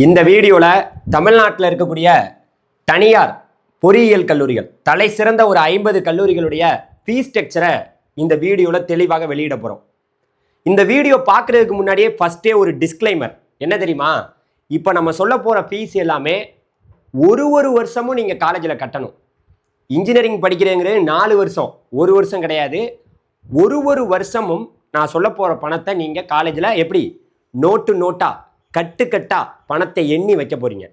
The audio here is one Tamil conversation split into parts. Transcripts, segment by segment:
இந்த வீடியோவில் தமிழ்நாட்டில் இருக்கக்கூடிய தனியார் பொறியியல் கல்லூரிகள் தலை சிறந்த ஒரு 50 கல்லூரிகளுடைய ஃபீஸ் ஸ்ட்ரக்சரை இந்த வீடியோவில் தெளிவாக வெளியிட போகிறோம். இந்த வீடியோ பார்க்குறதுக்கு முன்னாடியே ஃபஸ்ட்டே ஒரு டிஸ்க்ளைமர் என்ன தெரியுமா? இப்போ நம்ம சொல்ல போகிற ஃபீஸ் எல்லாமே ஒரு வருஷமும் நீங்கள் காலேஜில் கட்டணும். இன்ஜினியரிங் படிக்கிறேங்கிறது 4 வருஷம், ஒரு வருஷம் கிடையாது. ஒரு வருஷமும் நான் சொல்ல போகிற பணத்தை நீங்கள் காலேஜில் எப்படி நோட்டா கட்டுக்கட்டா பணத்தை எண்ணி வைக்க போகிறீங்க.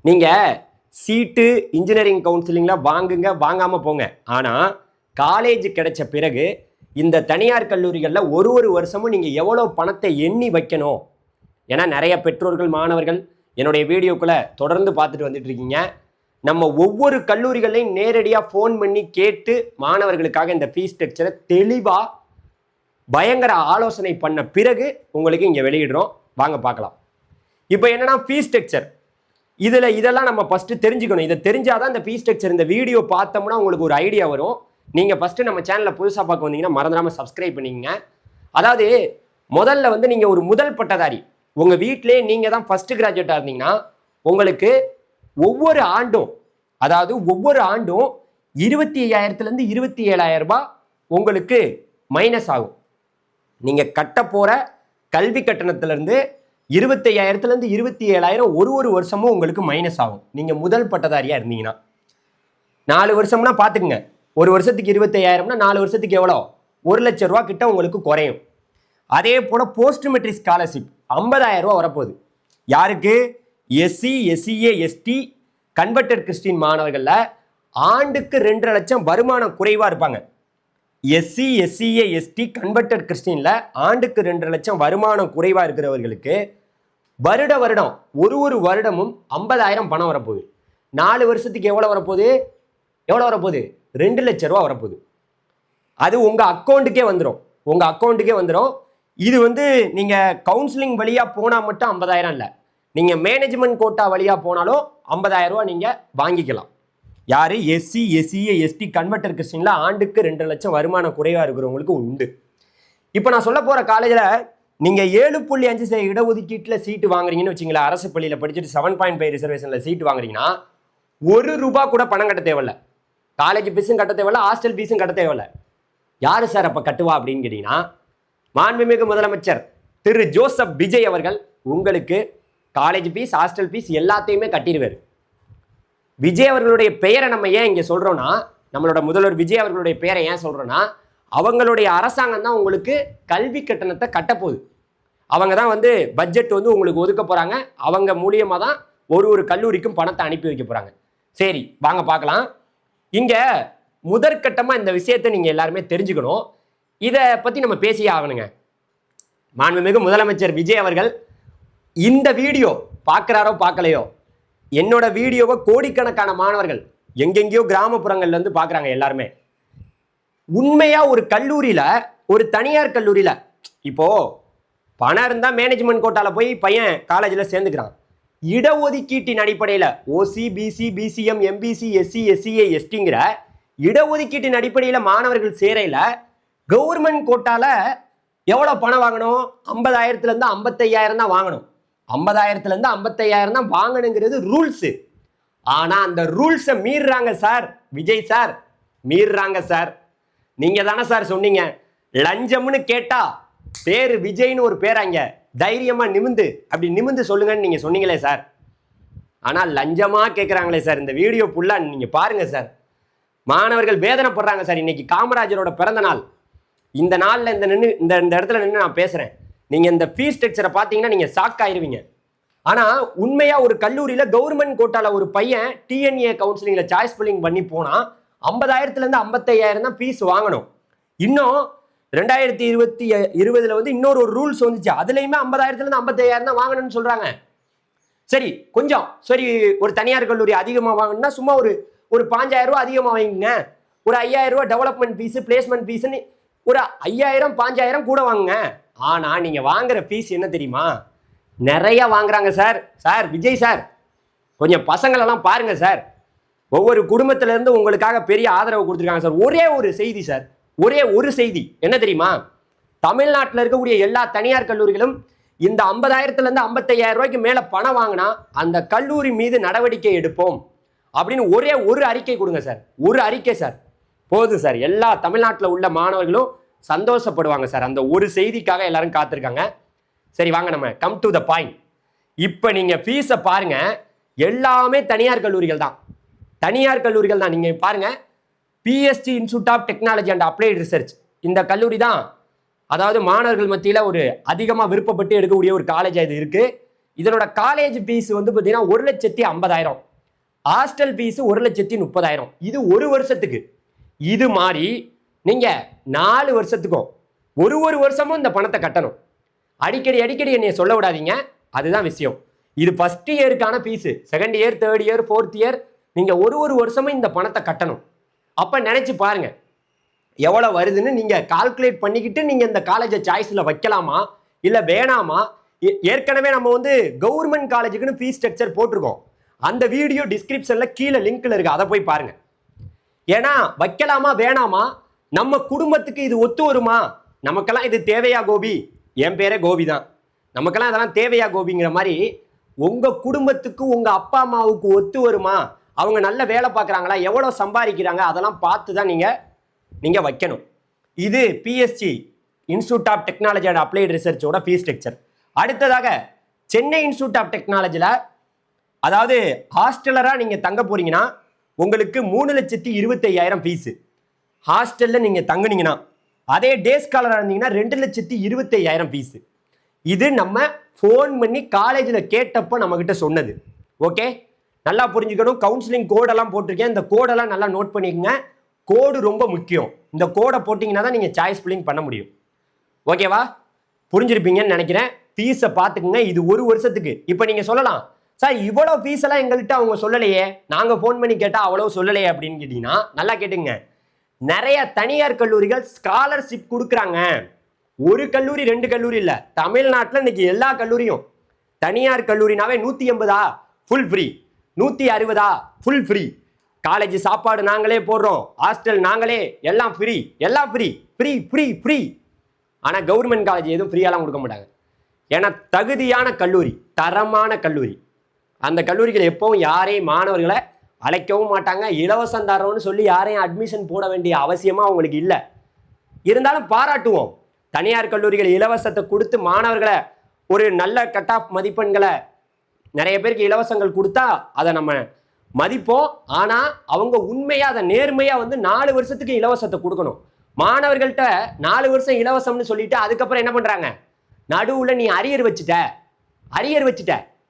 நீங்கள் சீட்டு இன்ஜினியரிங் கவுன்சிலிங்கில் வாங்குங்க, வாங்காமல் போங்க. ஆனால் காலேஜ் கிடைச்ச பிறகு இந்த தனியார் கல்லூரிகளில் ஒரு வருஷமும் நீங்கள் எவ்வளோ பணத்தை எண்ணி வைக்கணும். ஏன்னா நிறைய பெற்றோர்கள் மாணவர்கள் என்னுடைய வீடியோக்குள்ளே தொடர்ந்து பார்த்துட்டு வந்துட்டு இருக்கீங்க. நம்ம ஒவ்வொரு கல்லூரிகளையும் நேரடியாக ஃபோன் பண்ணி கேட்டு மாணவர்களுக்காக இந்த ஃபீஸ் ஸ்ட்ரக்சரை தெளிவாக பயங்கர ஆலோசனை பண்ண பிறகு உங்களுக்கு இங்கே வெளியிடுறோம். வாங்க பார்க்கலாம். இப்போ என்னன்னா ஃபீஸ் ஸ்ட்ரக்சர், இதெல்லாம் நம்ம ஃபஸ்ட்டு தெரிஞ்சுக்கணும். இதை தெரிஞ்சாதான் இந்த ஃபீஸ் ஸ்ட்ரக்சர் இந்த வீடியோ பார்த்தோம்னா உங்களுக்கு ஒரு ஐடியா வரும். நீங்கள் ஃபஸ்ட்டு நம்ம சேனலில் புதுசாக பார்க்க வந்தீங்கன்னா மறந்துடாமல் சப்ஸ்கிரைப் பண்ணிக்கங்க. அதாவது முதல்ல நீங்கள் ஒரு முதல் பட்டதாரி, உங்கள் வீட்டிலே நீங்கள் தான் ஃபஸ்ட்டு கிராஜுவேட்டாக இருந்தீங்கன்னா உங்களுக்கு ஒவ்வொரு ஆண்டும் 25,000 27,000 ரூபாய் உங்களுக்கு மைனஸ் ஆகும். நீங்கள் கட்ட போகிற கல்வி கட்டணத்திலேருந்து 25,000 27,000 ஒரு வருஷமும் உங்களுக்கு மைனஸ் ஆகும். நீங்கள் முதல் பட்டதாரியாக இருந்தீங்கன்னா 4 வருஷம்னா பார்த்துக்குங்க. ஒரு வருஷத்துக்கு 25,000னா 4 வருஷத்துக்கு எவ்வளோ? 1,00,000 ரூபா கிட்ட உங்களுக்கு குறையும். அதே போல் போஸ்ட் மெட்ரிக் ஸ்காலர்ஷிப் 50,000 ரூபா வரப்போகுது. யாருக்கு? SC SCA ST converted Christian மாணவர்களில் ஆண்டுக்கு 2.5 லட்சம் வருமானம் குறைவாக இருப்பாங்க. எஸ்சி எஸ்சிஏ எஸ்டி கன்வெர்டட் கிறிஸ்டினில் ஆண்டுக்கு 2.5 லட்சம் வருமானம் குறைவாக இருக்கிறவர்களுக்கு வருடம் ஒரு வருடமும் 50,000 பணம் வரப்போகுது. 4 வருஷத்துக்கு எவ்வளோ வரப்போகுது? 2 லட்சம் ரூபா வரப்போகுது. அது உங்கள் அக்கௌண்ட்டுக்கே வந்துடும். இது நீங்கள் கவுன்சிலிங் வழியாக போனால் மட்டும் 50,000 இல்லை, நீங்கள் மேனேஜ்மெண்ட் கோட்டா வழியாக போனாலும் 50,000 ரூபா நீங்கள் வாங்கிக்கலாம். யார்? எஸ்சி எஸ்சிஏ எஸ்டி கன்வெர்டட் கிறிஸ்டினில் ஆண்டுக்கு 2 லட்சம் வருமானம் குறைவாக இருக்கிறவங்களுக்கு உண்டு. இப்போ நான் சொல்ல போகிற காலேஜில் நீங்கள் 7.5 இடஒதுக்கீட்டில் சீட்டு வாங்குறீங்கன்னு வச்சிங்களேன். அரசு பள்ளியில் படிச்சுட்டு 7.5 ரிசர்வேஷனில் சீட்டு வாங்குறீங்கன்னா ₹1 கூட பணம் கட்ட தேவையில்ல. காலேஜ் ஃபீஸும் கட்ட தேவையில்ல, ஹாஸ்டல் ஃபீஸும் கட்ட தேவையில்ல. யார் சார் அப்போ கட்டுவா அப்படின்னு கேட்டிங்கன்னா, மாண்புமிகு முதலமைச்சர் திரு ஜோசப் விஜய் அவர்கள் உங்களுக்கு காலேஜ் ஃபீஸ் ஹாஸ்டல் ஃபீஸ் எல்லாத்தையுமே கட்டிடுவார். விஜய் அவர்களுடைய பெயரை நம்ம ஏன் இங்கே சொல்கிறோன்னா, நம்மளோட முதல்வர் விஜய் அவர்களுடைய பெயரை ஏன் சொல்கிறோன்னா, அவங்களுடைய அரசாங்கம் தான் உங்களுக்கு கல்வி கட்டணத்தை கட்டப்போகுது. அவங்க தான் பட்ஜெட் உங்களுக்கு ஒதுக்க போகிறாங்க. அவங்க மூலியமாக தான் ஒரு கல்லூரிக்கும் பணத்தை அனுப்பி வைக்க போகிறாங்க. சரி வாங்க பார்க்கலாம். இங்கே முதற்கட்டமாக இந்த விஷயத்தை நீங்கள் எல்லாருமே தெரிஞ்சுக்கணும். இதை பற்றி நம்ம பேசியே ஆகணுங்க. மாண்புமிகு முதலமைச்சர் விஜய் அவர்கள் இந்த வீடியோ பார்க்குறாரோ பார்க்கலையோ, என்னோட வீடியோவை கோடிக்கணக்கான மாணவர்கள் எங்கெங்கேயோ கிராமப்புறங்கள்லேருந்து பார்க்குறாங்க. எல்லாருமே உண்மையாக ஒரு கல்லூரியில், ஒரு தனியார் கல்லூரியில் இப்போது பணம் இருந்தால் மேனேஜ்மெண்ட் கோட்டாவில் போய் பையன் காலேஜில் சேர்ந்துக்கிறான். இடஒதுக்கீட்டின் அடிப்படையில் OC BC BCM MBC SC SCA எஸ்டிங்கிற இடஒதுக்கீட்டின் அடிப்படையில் மாணவர்கள் சேரையில் கவர்மெண்ட் கோட்டாவில் எவ்வளோ பணம் வாங்கணும்? 50,000 55,000 தான் வாங்கணும். 50,000 55,000 தான் வாங்கணுங்கிறது ரூல்ஸு. ஆனால் அந்த ரூல்ஸை மீறுறாங்க சார். விஜய் சார் மீறுறாங்க சார். நீங்கள் தானே சார் சொன்னீங்க லஞ்சம்னு கேட்டா பேர் விஜய்னு ஒரு பேர் அங்கே தைரியமாக நிமிந்து சொல்லுங்கன்னு நீங்கள் சொன்னீங்களே சார். ஆனால் லஞ்சமாக கேட்குறாங்களே சார். இந்த வீடியோ ஃபுல்லாக நீங்கள் பாருங்கள் சார். மாணவர்கள் வேதனைப்படுறாங்க சார். இன்னைக்கு காமராஜரோட பிறந்த நாள். இந்த நாளில் இந்த இடத்துல நின்று நான் பேசுகிறேன். நீங்கள் இந்த ஃபீஸ் ஸ்ட்ரக்சரை பார்த்தீங்கன்னா நீங்கள் ஷாக் ஆயிருவீங்க. ஆனால் உண்மையாக ஒரு கல்லூரியில் கவர்மெண்ட் கோட்டாவில் ஒரு பையன் டிஎன்ஏ கவுன்சிலிங்கில் சாய்ஸ் ஃபில்லிங் பண்ணி போனால் 50,000 55,000 தான் ஃபீஸ் வாங்கணும். இன்னும் 2020 இன்னொரு ரூல்ஸ் வந்துச்சு. அதுலேயுமே 50,000 55,000 தான் வாங்கணும்னு சொல்கிறாங்க. சரி ஒரு தனியார் கல்லூரி அதிகமாக வாங்கணும்னா சும்மா ஒரு 5,000 ரூபா அதிகமாக வாங்கிங்க. ஒரு 5,000 ரூபா டெவலப்மெண்ட் ஃபீஸு பிளேஸ்மெண்ட் ஃபீஸுன்னு ஒரு 5,000 5,000 கூட வாங்குங்க. ஆனால் நீங்கள் வாங்குற ஃபீஸ் என்ன தெரியுமா? நிறைய வாங்குறாங்க சார். விஜய் சார் கொஞ்சம் பசங்களெல்லாம் பாருங்க சார். ஒவ்வொரு குடும்பத்திலேருந்து உங்களுக்காக பெரிய ஆதரவு கொடுத்துருக்காங்க சார். ஒரே ஒரு செய்தி என்ன தெரியுமா? தமிழ்நாட்டில் இருக்கக்கூடிய எல்லா தனியார் கல்லூரிகளும் இந்த 50,000 55,000 ரூபாய்க்கு மேல பணம் வாங்கினா அந்த கல்லூரி மீது நடவடிக்கை எடுப்போம் அப்படின்னு ஒரே ஒரு அறிக்கை கொடுங்க சார். ஒரு அறிக்கை சார் போதும் சார். எல்லா தமிழ்நாட்டில் உள்ள மாணவர்களும் சந்தோஷப்படுவாங்க சார். அந்த ஒரு செய்திக்காக எல்லாரும் காத்திருக்காங்க. சரி வாங்க நம்ம கம் டு த பாயிண்ட். இப்போ நீங்க ஃபீஸை பாருங்க, எல்லாமே தனியார் கல்லூரிகள் தான். தனியார் கல்லூரிகள் தான். நீங்க பாருங்க, PST institute of technology and applied research இந்த கல்லூரி தான், அதாவது மாணவர்கள் மத்தியில் ஒரு அதிகமாக விருப்பப்பட்டு எடுக்கக்கூடிய ஒரு காலேஜ் இது இருக்கு. இதனோட காலேஜ் ஃபீஸ் வந்து பார்த்தீங்கன்னா 1,50,000, ஹாஸ்டல் ஃபீஸ் 1,30,000. இது ஒரு வருஷத்துக்கு. இது மாதிரி நீங்க 4 வருஷத்துக்கும் ஒரு வருஷமும் இந்த பணத்தை கட்டணும். அடிக்கடி என்னைய சொல்ல விடாதீங்க, அதுதான் விஷயம். இது ஃபர்ஸ்ட் இயருக்கான fees, second year, third year, fourth year நீங்க ஒரு வருஷமும் இந்த பணத்தை கட்டணும். அப்ப நினைச்சு பாருங்க எவ்வளவு வருதுன்னு. நீங்க கால்குலேட் பண்ணிக்கிட்டு நீங்க இந்த காலேஜை சாய்ஸ்ல வைக்கலாமா இல்ல வேணாமா. ஏற்கனவே நம்ம வந்து கவர்மெண்ட் காலேஜுக்குன்னு ஃபீஸ் ஸ்ட்ரக்சர் போட்டிருக்கோம். அந்த வீடியோ டிஸ்கிரிப்ஷன்ல கீழே லிங்க்ல இருக்கு, அதை போய் பாருங்க. ஏன்னா வைக்கலாமா வேணாமா, நம்ம குடும்பத்துக்கு இது ஒத்து வருமா, நமக்கெல்லாம் இது தேவையா கோபி, என் பேரே கோபி தான், நமக்கெல்லாம் இதெல்லாம் தேவையா கோபிங்கிற மாதிரி உங்க குடும்பத்துக்கு உங்க அப்பா அம்மாவுக்கு ஒத்து வருமா, அவங்க நல்ல வேலை பார்க்குறாங்களா, எவ்வளோ சம்பாதிக்கிறாங்க, அதெல்லாம் பார்த்து தான் நீங்க வைக்கணும். இது PSG institute of technology and applied ரிசர்ச்சோட ஃபீஸ் ஸ்ட்ரக்சர். அடுத்ததாக சென்னை இன்ஸ்டியூட் ஆஃப் டெக்னாலஜியில், அதாவது ஹாஸ்டலராக நீங்கள் தங்க போறீங்கன்னா உங்களுக்கு 3,25,000 ஃபீஸு. ஹாஸ்டலில் நீங்கள் தங்குனீங்கன்னா, அதே டே ஸ்காலராக இருந்தீங்கன்னா 2,25,000 ஃபீஸு. இது நம்ம ஃபோன் பண்ணி காலேஜில் கேட்டப்போ நம்மக்கிட்ட சொன்னது. ஓகே, நல்லா புரிஞ்சுக்கணும். கவுன்சிலிங் கோடெல்லாம் போட்டிருக்கேன், இந்த கோடெல்லாம் நல்லா நோட் பண்ணிக்கோங்க. கோடு ரொம்ப முக்கியம். இந்த கோடை போட்டிங்கன்னா தான் நீங்கள் சாய்ஸ் ஃபில்லிங் பண்ண முடியும். ஓகேவா, புரிஞ்சிருப்பீங்கன்னு நினைக்கிறேன். ஃபீஸை பார்த்துக்குங்க, இது ஒரு வருஷத்துக்கு. இப்போ நீங்கள் சொல்லலாம், சார் இவ்வளோ ஃபீஸ் எல்லாம் எங்கள்கிட்ட அவங்க சொல்லலையே, நாங்கள் ஃபோன் பண்ணி கேட்டால் அவ்வளோ சொல்லலையே அப்படின்னு கேட்டிங்கன்னா, நல்லா கேட்டுங்க. நிறைய தனியார் கல்லூரிகள் ஸ்காலர்ஷிப் கொடுக்குறாங்க. ஒரு கல்லூரி 2 கல்லூரி இல்லை, தமிழ்நாட்டில் இன்னைக்கு எல்லா கல்லூரியும். தனியார் கல்லூரினாவே 180 full free, 160 full free. College சாப்பாடு நாங்களே போடுறோம், ஹாஸ்டல் நாங்களே, எல்லாம் ஃப்ரீ, எல்லாம் ஃப்ரீ ஃப்ரீ ஃப்ரீ ஃப்ரீ. ஆனால் கவர்மெண்ட் காலேஜ் எதுவும் ஃப்ரீயாலாம் கொடுக்க மாட்டாங்க. ஏன்னா தகுதியான கல்லூரி, தரமான கல்லூரி. அந்த கல்லூரிகள் எப்பவும் யாரையும் மாணவர்களை அழைக்கவும் மாட்டாங்க. இலவசம் தரோன்னு சொல்லி யாரையும் அட்மிஷன் போட வேண்டிய அவசியமாக அவங்களுக்கு இல்லை. இருந்தாலும் பாராட்டுவோம். தனியார் கல்லூரிகள் இலவசத்தை கொடுத்து மாணவர்களை ஒரு நல்ல கட் ஆஃப் மதிப்பெண்களை நிறைய பேருக்கு இலவசங்கள் கொடுத்தா அதை நம்ம மதிப்போம். ஆனால் அவங்க உண்மையாக அதை நேர்மையாக வந்து 4 வருஷத்துக்கு இலவசத்தை கொடுக்கணும். மாணவர்கள்ட்ட 4 வருஷம் இலவசம்னு சொல்லிட்டு அதுக்கப்புறம் என்ன பண்ணுறாங்க, நடுவில் நீ அரியர் வச்சுட்ட,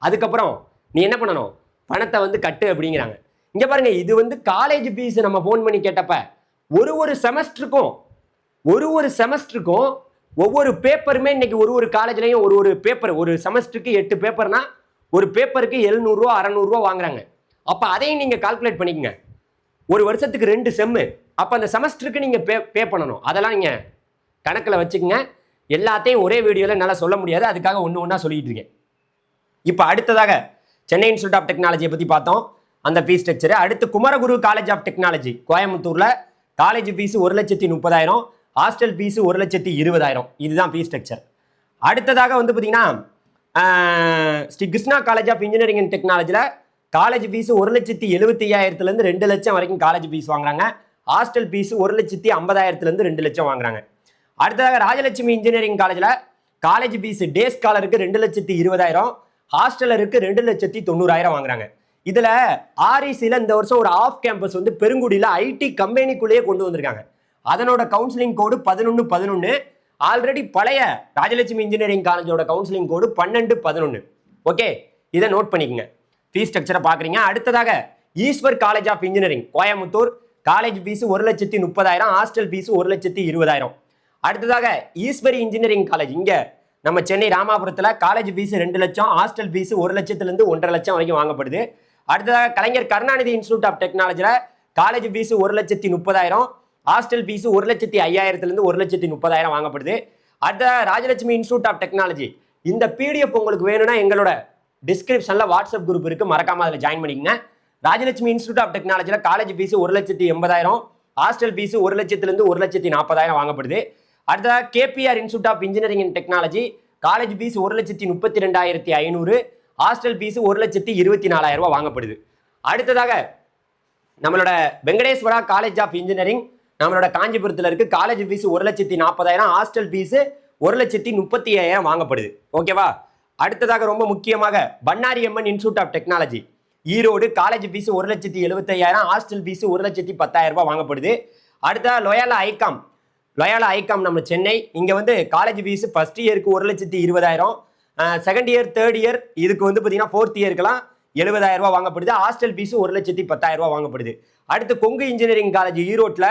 அதுக்கப்புறம் நீ என்ன பண்ணணும், பணத்தை வந்து கட்டு அப்படிங்கிறாங்க. இங்கே பாருங்க, இது வந்து காலேஜ் ஃபீஸ் நம்ம ஃபோன் பண்ணி கேட்டப்ப ஒரு செமஸ்டருக்கும் ஒவ்வொரு பேப்பருமே இன்னைக்கு ஒரு காலேஜ்லையும் ஒரு பேப்பர், ஒரு செமஸ்டருக்கு 8 பேப்பர்னா ஒரு பேப்பருக்கு 700 ரூபா 600 ரூபா வாங்குறாங்க. அப்போ அதையும் நீங்கள் கால்குலேட் பண்ணிக்கங்க. ஒரு வருஷத்துக்கு 2 செம்மு, அப்போ அந்த செமஸ்டருக்கு நீங்கள் பே பண்ணணும். அதெல்லாம் நீங்கள் கணக்கில் வச்சுக்கோங்க. எல்லாத்தையும் ஒரே வீடியோவில் நல்லா சொல்ல முடியாது, அதுக்காக ஒன்றா சொல்லிட்டு இருக்கேன். இப்போ அடுத்ததாக சென்னை இன்ஸ்டியூட் ஆஃப் டெக்னாலஜியை பற்றி பார்த்தோம், அந்த ஃபீஸ் ஸ்ட்ரக்சர். அடுத்து குமரகுரு காலேஜ் ஆஃப் டெக்னாலஜி கோயம்புத்தூரில் காலேஜ் ஃபீஸ் 1,30,000, ஹாஸ்டல் ஃபீஸ் 1,20,000. இதுதான் ஃபீஸ் ஸ்ட்ரக்சர். அடுத்ததாக வந்து பார்த்தீங்கன்னா Sri Krishna college of engineering and டெக்னாலஜியில் காலேஜ் ஃபீஸ் 1,75,000 2 லட்சம் வரைக்கும் காலேஜ் ஃபீஸ் வாங்குறாங்க. ஹாஸ்டல் ஃபீஸ் 1,50,000 2 லட்சம் வாங்குறாங்க. அடுத்ததாக ராஜலட்சுமி இன்ஜினியரிங் காலேஜில் காலேஜ் ஃபீஸ் டே ஸ்காலருக்கு 2,20,000, ஹாஸ்டலருக்கு 2,90,000 வாங்குறாங்க. இதில் ஆர்இசியில் இந்த வருஷம் ஒரு ஆஃப் கேம்பஸ் வந்து பெருங்குடியில் ஐடி கம்பெனிக்குள்ளேயே கொண்டு வந்திருக்காங்க. அதனோட கவுன்சிலிங் கோடு 1111. ஆல்ரெடி பழைய ராஜலட்சுமி இன்ஜினியரிங் காலேஜோட கவுன்சிலிங் கோடு 1211. ஓகே, இதை நோட் பண்ணிக்கோங்க. ஃபீஸ் ஸ்ட்ரக்சரை பார்க்குறீங்க. அடுத்ததாக Eswar college of engineering Coimbatore college fees 1,30,000, hostel fees 1,20,000. அடுத்ததாக ஈஸ்வரி இன்ஜினியரிங் காலேஜ் இங்கே நம்ம சென்னை ராமாபுரத்தில் காலேஜ் ஃபீஸ் 2 லட்சம், ஹாஸ்டல் ஃபீஸ் 1 லட்சத்துலேருந்து 1,50,000 லட்சம் வரைக்கும் வாங்கப்படுது. அடுத்ததாக கலைஞர் கருணாநிதி இன்ஸ்டியூட் ஆஃப் டெக்னாலஜியில் காலேஜ் ஃபீஸ் 1,30,000, ஹாஸ்டல் ஃபீஸ் 1,50,000 1,30,000 வாங்கப்படுது. அடுத்ததாக ராஜலட்சுமி இன்ஸ்டியூட் ஆஃப் டெக்னாலஜி. இந்த பிடிஎஃப் உங்களுக்கு வேணும்னா எங்களோட டிஸ்கிரிப்ஷனில் வாட்ஸ்அப் குரூப் இருக்குது, மறக்காம அதில் ஜாயின் பண்ணிக்கங்க. ராஜலட்சுமி இன்ஸ்டியூட் ஆஃப் டெக்னாலஜியில் காலேஜ் ஃபீஸ் 1,80,000, ஹாஸ்டல் ஃபீஸ் 1 லட்சத்துலேருந்து 1,40,000 வாங்கப்படுது. அடுத்ததாக KPR institute of engineering and technology college fees 1,32,500, hostel fees 1,24,000 வாங்கப்படுது. அடுத்ததாக நம்மளோட வெங்கடேஸ்வரா காலேஜ் ஆஃப் இன்ஜினியரிங் நம்மளோட காஞ்சிபுரத்தில் இருக்கு. காலேஜ் ஃபீஸ் 1,40,000, ஹாஸ்டல் ஃபீஸ் 1,35,000 வாங்கப்படுது. ஓகேவா? அடுத்ததாக ரொம்ப முக்கியமாக Bannari Amman institute of technology Erode, college fees 1,75,000, hostel fees 1,10,000 வாங்கப்படுது. அடுத்ததாக லொயாலா ஐகாம் நம்ம சென்னை, இங்கே வந்து காலேஜ் ஃபீஸ் ஃபர்ஸ்ட் இயருக்கு 1,20,000, செகண்ட் இயர் தேர்ட் இயர் இதுக்கு வந்து பார்த்தீங்கன்னா ஃபோர்த் இயருக்கெல்லாம் 70,000 வாங்கப்படுது. ஹாஸ்டல் ஃபீஸ் 1,10,000 வாங்கப்படுது. அடுத்து கொங்கு இன்ஜினியரிங் காலேஜ் ஈரோட்டில்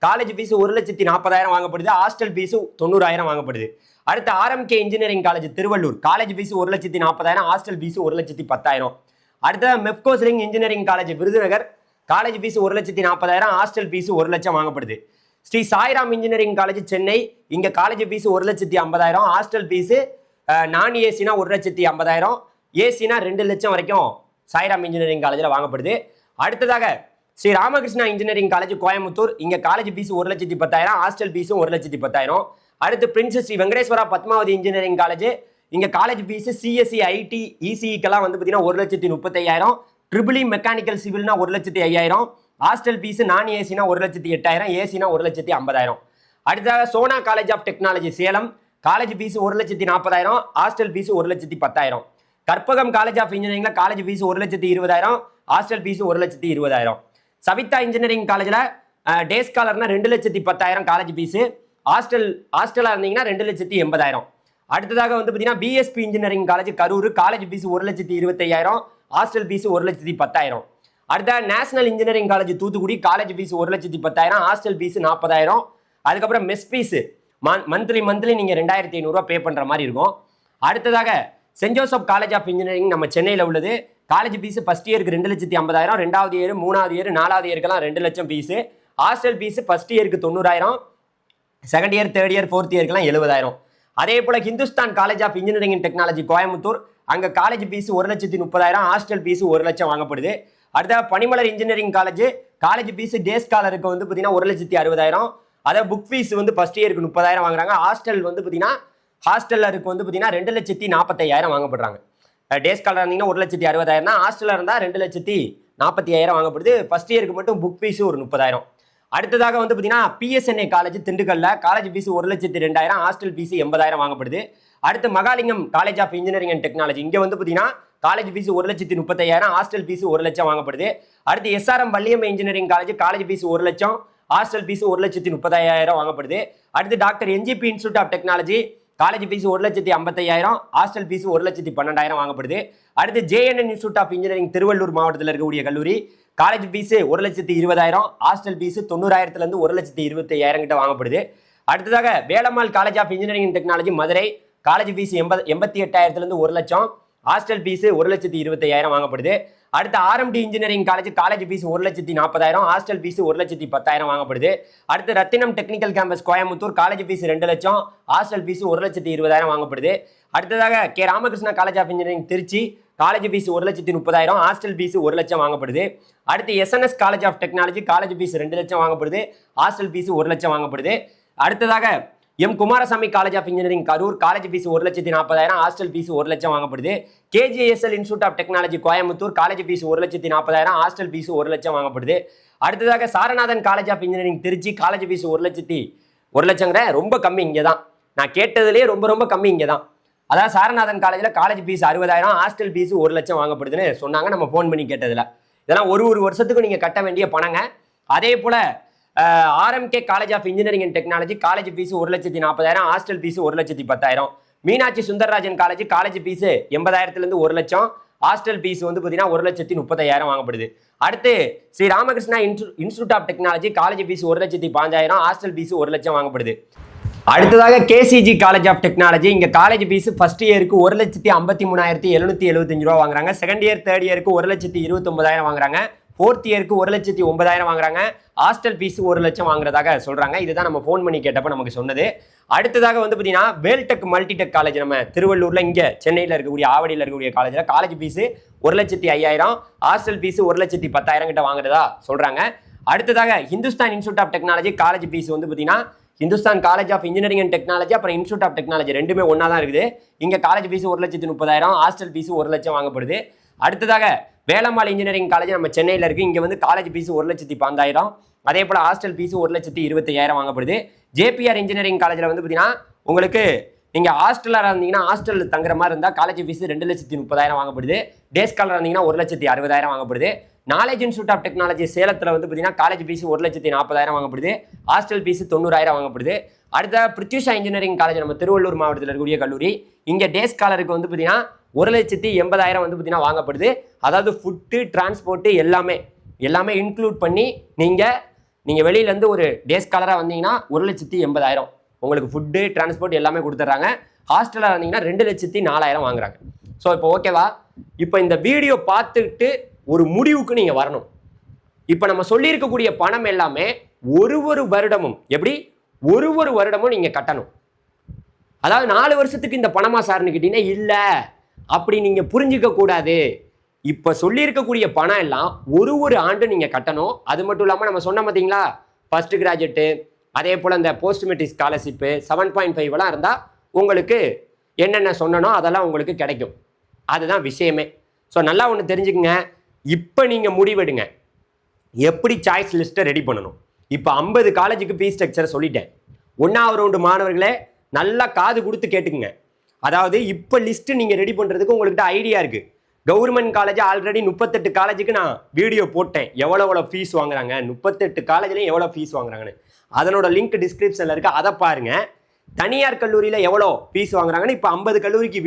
காலேஜ் ஃபீஸ் 1,40,000 வாங்கப்படுது, ஹாஸ்டல் ஃபீஸ் 90,000 வாங்கப்படுது. அடுத்து RMK engineering college Tiruvallur, college fees 1,40,000, hostel fees 1,10,000. அடுத்த Mepco Schlenk engineering college Virudhunagar, college fees 1,40,000, hostel fees 1,00,000 வாங்கப்படுது. ஸ்ரீ சாய்ராம் இன்ஜினியரிங் காலேஜ் சென்னை, இங்கே காலேஜ் ஃபீஸ் 1,50,000, ஹாஸ்டல் ஃபீஸ் நான் ஏசினா 1,50,000, ஏசினா 2,00,000 வரைக்கும் சாய்ராம் இன்ஜினியரிங் காலேஜில் வாங்கப்படுது. அடுத்ததாக ஸ்ரீ ராமகிருஷ்ணா இன்ஜினியரிங் காலேஜ் கோயம்புத்தூர், இங்கே காலேஜ் ஃபீஸ் 1,10,000, ஹாஸ்டல் ஃபீஸும் 1,10,000. அடுத்து prince Shri Venkateswara Padmavathi engineering college, இங்கே காலேஜ் ஃபீஸ் சிஎஸ்சி ஐடி இசிஇக்கெல்லாம் வந்து பார்த்தீங்கன்னா 1,35,000, ட்ரிபிள் மெக்கானிக்கல் சிவில்னா 1,05,000, ஹாஸ்டல் ஃபீஸ் நான் ஏசினா 1,08,000, ஏசினா 1,50,000. அடுத்ததாக Sona college of technology Salem, college fees 1,40,000, hostel fees 1,10,000. Karpagam college of இன்ஜினியரிங்ல college fees 1,20,000, hostel fees 1,20,000. Saveetha engineering காலேஜில் டே ஸ்காலர்னா 2,10,000 காலேஜ் ஃபீஸு, ஹாஸ்டலாக இருந்தீங்கன்னா 2,80,000. அடுத்ததாக வந்து பார்த்தீங்கன்னா PSP engineering college Karur, college fees 1,25,000, hostel fees 1,10,000. அடுத்த national engineering college Thoothukudi, college fees 1,10,000, hostel fees 40,000. அதுக்கப்புறம் மெஸ் ஃபீஸ் மந்த்லி நீங்கள் 2,500 பே பண்ணுற மாதிரி இருக்கும். அடுத்ததாக Saint Joseph college of engineering நம்ம சென்னையில் உள்ளது, காலேஜ் ஃபீஸ் ஃபர்ஸ்ட் இயருக்கு 2,50,000, ரெண்டாவது இயர், மூணாவது இயர், நாலாவது இயருக்கெல்லாம் 2,00,000 ஃபீஸு, ஹாஸ்டல் ஃபீஸ் ஃபர்ஸ்ட் இயருக்கு 90,000, second year third year fourth இயருக்கெல்லாம் 70,000. அதே போல் Hindustan college of engineering and technology Coimbatore, அங்கே காலேஜ் ஃபீஸ் 1,30,000, ஹாஸ்டல் ஃபீஸ் 1,00,000 வாங்கப்படுது. அடுத்த Panimalar engineering college fees day ஸ்காலருக்கு வந்து பார்த்தீங்கன்னா 1,60,000, அதாவது புக் ஃபீஸ் வந்து ஃபர்ஸ்ட் இயருக்கு 30,000 வாங்குறாங்க. ஹாஸ்டல் வந்து பார்த்தீங்கன்னா ஹாஸ்டல்லருக்கு வந்து பார்த்தீங்கன்னா 2,40,000 வாங்கப்படுறாங்க. டே ஸ்காலர் இருந்தீங்கன்னா 1,60,000 தான், ஹாஸ்டலில் இருந்தால் 2,40,000 வாங்கப்படுது. ஃபர்ஸ்ட் இயருக்கு மட்டும் புக் ஃபீஸு ஒரு 30,000. அடுத்ததாக வந்து பார்த்தீங்கன்னா பிஎஸ்என்ஏ காலேஜ் திண்டுக்கல்ல, காலேஜ் ஃபீஸ் 1,02,000, ஹாஸ்டல் ஃபீஸ் 80,000 வாங்கப்படுது. அடுத்து Mahalingam college of engineering and technology, இங்கே வந்து பார்த்தீங்கன்னா காலேஜ் ஃபீஸ் 1,30,000, ஹாஸ்டல் ஃபீஸ் 1,00,000 வாங்கப்படுது. அடுத்து SRM Valliammai engineering college fees 1,00,000, hostel fees 1,30,000 வாங்கப்படுது. அடுத்து doctor NGP institute of technology, college fees 1,50,000, hostel fees 1,12,000 வாங்கப்படுது. அடுத்து JNN institute of engineering Thiruvallur மாவட்டத்தில் இருக்கக்கூடிய கல்லூரி, காலேஜ் ஃபீஸ் 1,20,000, ஹாஸ்டல் ஃபீஸ் 90,000 1,25,000 கிட்ட வாங்கப்படுது. அடுத்ததாக Velammal college of engineering and technology Madurai, college fees 88,000 1,00,000, hostel fees 1,20,000 வாங்கப்படுது. அடுத்து RMD engineering college fees 1,40,000, hostel fees 1,10,000 வாங்கப்படுது. அடுத்து Rathinam technical campus Coimbatore, college fees 2,00,000, hostel fees 1,20,000 வாங்கப்படுது. அடுத்ததாக K Ramakrishna college of engineering Trichy, college fees 1,30,000, hostel fees 1,00,000 வாங்கப்படுது. அடுத்து SNS college of technology, college fees 2,00,000 வாங்கப்படுது, ஹாஸ்டல் ஃபீஸ் 1,00,000 வாங்கப்படுது. அடுத்ததாக M Kumaraswamy college of engineering Karur, college fees 1,40,000, hostel fees 1,00,000 வாங்கப்படுது. KGSL institute of technology Coimbatore, college fees 1,40,000, hostel fees 1,00,000 வாங்கப்படுது. அடுத்ததாக Saranathan college of engineering Trichy, college fees 1,00,000 ரொம்ப கம்மி இங்கே தான், நான் கேட்டதுலேயே ரொம்ப கம்மி இங்கே தான். அதாவது சாரநாதன் காலேஜில் காலேஜ் ஃபீஸ் 60,000, ஹாஸ்டல் ஃபீஸ் 1,00,000 வாங்கப்படுதுன்னு சொன்னாங்க நம்ம ஃபோன் பண்ணி கேட்டதில். இதெல்லாம் ஒரு வருஷத்துக்கு நீங்கள் கட்ட வேண்டிய பணங்க. அதே போல் RMK college of engineering and technology, college fees 1,40,000, hostel fees 1,10,000. Meenakshi Sundararajan college fees 80,000 1,00,000, hostel fees வந்து பார்த்தீங்கன்னா 1,30,000 வாங்கப்படுது. அடுத்து Shri Ramakrishna institute of technology, college fees 1,05,000, hostel fees 1,00,000 வாங்கப்படுது. அடுத்ததாக கேசிஜி காலேஜ் ஆஃப் டெக்னாலஜி, இங்கே காலேஜ் ஃபீஸ் ஃபர்ஸ்ட் இயருக்கு 1,53,775 ரூபா வாங்குறாங்க, செகண்ட் இயர் தேர்ட் இயருக்கு 1,29,000 வாங்குறாங்க, ஃபோர்த் இயருக்கு 1,09,000 வாங்குறாங்க, ஹாஸ்டல் ஃபீஸ் 1,00,000 வாங்குறதாக சொல்கிறாங்க. இதுதான் நம்ம ஃபோன் பண்ணி கேட்டப்போ நமக்கு சொன்னது. அடுத்ததாக வந்து பார்த்தீங்கன்னா வேல்டெக் மல்டிடெக் காலேஜ் நம்ம திருவள்ளூரில், இங்கே சென்னையில் இருக்கக்கூடிய ஆவடியில் இருக்கக்கூடிய காலேஜ் ஃபீஸ் 1,05,000, ஹாஸ்டல் ஃபீஸ் 1,10,000 கிட்ட வாங்குறதா சொல்கிறாங்க. அடுத்ததாக Hindustan institute of technology college fees வந்து பார்த்தீங்கன்னா Hindustan college of engineering and technology அப்புறம் இன்ஸ்டியூட் ஆஃப் டெக்னாலஜி ரெண்டுமே ஒன்றா தான் இருக்குது. இங்கே காலேஜ் ஃபீஸ் 1,30,000, ஹாஸ்டல் ஃபீஸ் 1,00,000 வாங்கப்படுது. அடுத்ததாக வேலம்மாள் இன்ஜினியரிங் காலேஜ் நம்ம சென்னையில் இருக்குது. இங்கே வந்து காலேஜ் ஃபீஸ் 1,15,000, அதே போல் ஹாஸ்டல் ஃபீஸ் 1,25,000 வாங்கப்படுது. ஜேபிஆர் இன்ஜினியரிங் காலேஜில் வந்து பார்த்தீங்கன்னா உங்களுக்கு நீங்கள் ஹாஸ்டலாக இருந்தீங்கன்னா ஹாஸ்டலில் தங்குற மாதிரி இருந்தால் காலேஜ் ஃபீஸ் 2,30,000 வாங்கப்படுது. டே ஸ்காலராக இருந்தீங்கன்னா 1,60,000 வாங்கப்படுது. நாலேஜ் இன்ஸ்டியூட் ஆஃப் டெக்னாலஜி சேலத்தில் வந்து பார்த்தீங்கன்னா காலேஜ் ஃபீஸ் 1,40,000 வாங்கப்படுது. ஹாஸ்டல் ஃபீஸ் 90,000 வாங்கப்படுது. அடுத்த பிரித்யூஷா இன்ஜினியரிங் காலேஜ் நம்ம திருவள்ளூர் மாவட்டத்தில் இருக்கக்கூடிய கல்லூரி. இங்கே டே ஸ்காலருக்கு வந்து பார்த்தீங்கன்னா 1,80,000 வந்து பார்த்தீங்கன்னா வாங்கப்படுது. அதாவது ஃபுட்டு டிரான்ஸ்போர்ட்டு எல்லாமே இன்க்ளூட் பண்ணி நீங்கள் வெளியிலேருந்து ஒரு டே ஸ்காலராக வந்தீங்கன்னா 1,80,000 உங்களுக்கு ஃபுட்டு டிரான்ஸ்போர்ட் எல்லாமே கொடுத்துட்றாங்க. ஹாஸ்டலாக இருந்தீங்கன்னா 2,04,000 வாங்குறாங்க. ஸோ இப்போ ஓகேவா? இப்போ இந்த வீடியோ பார்த்துட்டு ஒரு முடிவுக்கு நீங்கள் வரணும். இப்போ நம்ம சொல்லியிருக்கக்கூடிய பணம் எல்லாமே ஒரு வருடமும் ஒரு வருடமும் நீங்கள் கட்டணும். அதாவது 4 வருஷத்துக்கு இந்த பணமா சார்னு கேட்டீங்கன்னா இல்லை, அப்படி நீங்கள் புரிஞ்சிக்க கூடாது. இப்போ சொல்லியிருக்கக்கூடிய பணம் எல்லாம் ஒரு ஆண்டு நீங்கள் கட்டணும். அது மட்டும் இல்லாமல் நம்ம சொன்ன பார்த்தீங்களா, ஃபர்ஸ்ட் கிராஜுவேட்டு அதே போல் இந்த போஸ்ட் மெட்ரிக் ஸ்காலர்ஷிப்பு 7.5 இருந்தால் உங்களுக்கு என்னென்ன சொன்னனோ அதெல்லாம் உங்களுக்கு கிடைக்கும். அதுதான் விஷயமே. ஸோ நல்லா ஒன்று தெரிஞ்சுக்குங்க. இப்போ நீங்கள் முடிவெடுங்க எப்படி சாய்ஸ் லிஸ்ட்டை ரெடி பண்ணணும். இப்போ 50 காலேஜுக்கு ஃபீஸ் ஸ்ட்ரக்சரை சொல்லிட்டேன். 1வது ரவுண்டு மாணவர்களே நல்லா காது கொடுத்து கேட்டுக்குங்க. அதாவது இப்போ லிஸ்ட்டு நீங்கள் ரெடி பண்ணுறதுக்கு உங்கள்கிட்ட ஐடியா இருக்குது. கவர்மெண்ட் காலேஜ் ஆல்ரெடி 38 காலேஜுக்கு நான் வீடியோ போட்டேன். எவ்வளோ ஃபீஸ் வாங்குறாங்க, 38 காலேஜ்லேயும் எவ்வளோ ஃபீஸ் வாங்குறாங்கன்னு. அதனோட லிங்க் டிஸ்கிரிப்ஷனில் இருக்குது, அதை பாருங்கள். தனியார் கல்லூரியில் எவ்வளோ ஃபீஸ் வாங்குறாங்கன்னு இப்போ 50 கல்லூரிக்கு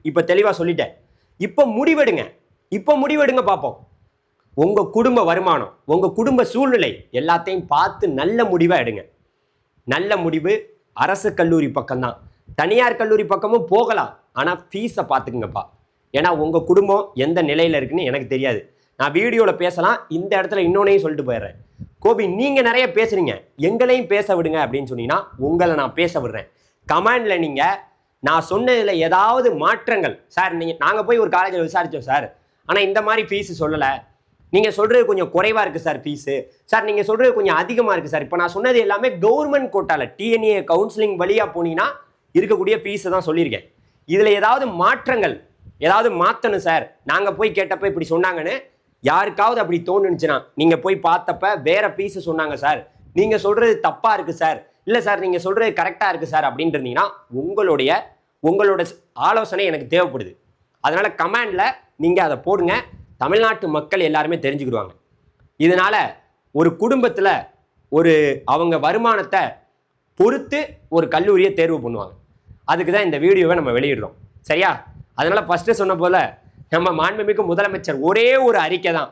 இப்போ தெளிவாக சொல்லிட்டேன். இப்போ முடிவெடுங்க பார்ப்போம். உங்கள் குடும்ப வருமானம், உங்கள் குடும்ப சூழ்நிலை எல்லாத்தையும் பார்த்து நல்ல முடிவாக எடுங்க. நல்ல முடிவு அரசு கல்லூரி பக்கம்தான். தனியார் கல்லூரி பக்கமும் போகலாம், ஆனால் ஃபீஸை பார்த்துக்குங்கப்பா. ஏன்னா உங்கள் குடும்பம் எந்த நிலையில் இருக்குன்னு எனக்கு தெரியாது. நான் வீடியோவில் பேசலாம், இந்த இடத்துல இன்னொன்னையும் சொல்லிட்டு போயிடுறேன். கோபி நீங்கள் நிறைய பேசுகிறீங்க, எங்களையும் பேச விடுங்க அப்படின்னு சொன்னீங்கன்னா உங்களை நான் பேச விடுறேன். கமெண்டில் நீங்கள் நான் சொன்னதில் ஏதாவது மாற்றங்கள், சார் நாங்கள் போய் ஒரு காலேஜில் விசாரித்தோம் சார், ஆனால் இந்த மாதிரி ஃபீஸு சொல்லலை, நீங்கள் சொல்கிறது கொஞ்சம் குறைவாக இருக்குது சார் ஃபீஸு, சார் நீங்கள் சொல்கிறது கொஞ்சம் அதிகமாக இருக்குது சார். இப்போ நான் சொன்னது எல்லாமே கவர்மெண்ட் கோட்டாவில் டிஎன்ஏ கவுன்சிலிங் வழியாக போனீங்கன்னா இருக்கக்கூடிய ஃபீஸை தான் சொல்லியிருக்கேன். இதில் ஏதாவது மாற்றங்கள் ஏதாவது மாற்றணும் சார், நாங்கள் போய் கேட்டப்போ இப்படி சொன்னாங்கன்னு யாருக்காவது அப்படி தோணுச்சுன்னா நீங்கள் போய் பார்த்தப்ப வேறு ஃபீஸு சொன்னாங்க சார், நீங்கள் சொல்கிறது தப்பாக இருக்குது சார், இல்லை சார் நீங்கள் சொல்கிறது கரெக்டாக இருக்குது சார் அப்படின்ட்டு இருந்தீங்கன்னா உங்களோட ஆலோசனை எனக்கு தேவைப்படுது. அதனால் கமெண்டில் நீங்கள் அதை போடுங்க. தமிழ்நாட்டு மக்கள் எல்லாருமே தெரிஞ்சுக்கிடுவாங்க. இதனால் ஒரு குடும்பத்தில் அவங்க வருமானத்தை பொறுத்து ஒரு கல்லூரியை தேர்வு பண்ணுவாங்க. அதுக்கு தான் இந்த வீடியோவை நம்ம வெளியிடுறோம். சரியா? அதனால் ஃபஸ்ட்டு சொன்ன போல் நம்ம மாண்புமிகு முதலமைச்சர் ஒரே ஒரு அறிக்கை தான்,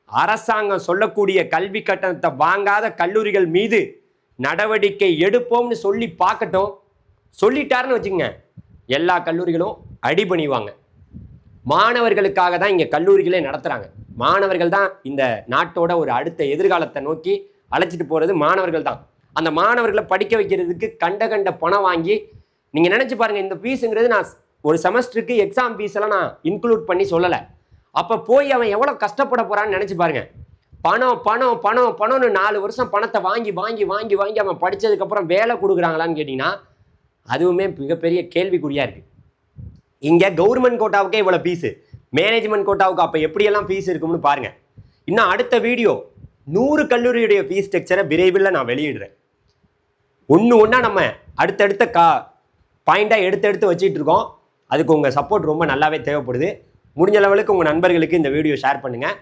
அரசாங்கம் சொல்லக்கூடிய கல்வி கட்டணத்தை வாங்காத கல்லூரிகள் மீது நடவடிக்கை எடுப்போம்னு சொல்லி பார்க்கட்டும். சொல்லிட்டாருன்னு வச்சுக்கோங்க, எல்லா கல்லூரிகளும் அடிபணிவாங்க. மாணவர்களுக்காக தான் இங்கே கல்லூரிகளே நடத்துகிறாங்க. மாணவர்கள் தான் இந்த நாட்டோட ஒரு அடுத்த எதிர்காலத்தை நோக்கி அழைச்சிட்டு போகிறது மாணவர்கள் தான். அந்த மாணவர்களை படிக்க வைக்கிறதுக்கு கண்ட பணம் வாங்கி நீங்கள் நினச்சி பாருங்கள். இந்த ஃபீஸுங்கிறது நான் ஒரு செமஸ்டருக்கு எக்ஸாம் ஃபீஸெல்லாம் நான் இன்க்ளூட் பண்ணி சொல்லலை. அப்போ போய் அவன் எவ்வளோ கஷ்டப்பட போகிறான்னு நினச்சி பாருங்கள். பணம்னு 4 வருஷம் பணத்தை வாங்கி அவன் படித்ததுக்கப்புறம் வேலை கொடுக்குறாங்களான்னு கேட்டிங்கன்னா அதுவுமே மிகப்பெரிய கேள்விக்குறியாக இருக்குது. இங்கே கவர்மெண்ட் கோட்டாவுக்கே இவ்வளோ ஃபீஸு, மேனேஜ்மெண்ட் கோட்டாவுக்கு அப்போ எப்படியெல்லாம் ஃபீஸ் இருக்கும்னு பாருங்கள். இன்னும் அடுத்த வீடியோ 100 கல்லூரியுடைய ஃபீஸ் ஸ்ட்ரக்சரை விரைவில் நான் வெளியிடுறேன். ஒன்றா நம்ம அடுத்தடுத்த பாயிண்டாக எடுத்து வச்சுட்டு இருக்கோம். அதுக்கு உங்கள் சப்போர்ட் ரொம்ப நல்லாவே தேவைப்படுது. முடிஞ்ச லெவலுக்கு உங்கள் நண்பர்களுக்கு இந்த வீடியோ ஷேர் பண்ணுங்கள்.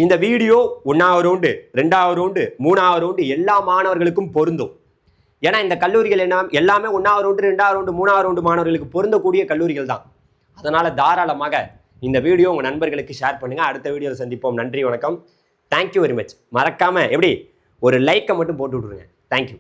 இந்த வீடியோ 1வது ரவுண்டு 2வது ரவுண்டு 3வது ரவுண்டு எல்லா மாணவர்களுக்கும் பொருந்தும். ஏன்னா இந்த கல்லூரிகள் எல்லாமே 1வது ரவுண்டு 2வது ரவுண்டு 3வது ரவுண்டு மாணவர்களுக்கு பொருந்தக்கூடிய கல்லூரிகள் தான். அதனால் தாராளமாக இந்த வீடியோ உங்கள் நண்பர்களுக்கு ஷேர் பண்ணுங்கள். அடுத்த வீடியோவில் சந்திப்போம். நன்றி, வணக்கம். Thank you very much. மறக்காமல் ஒரு லைக்கை மட்டும் போட்டு விட்ருங்க. தேங்க்யூ.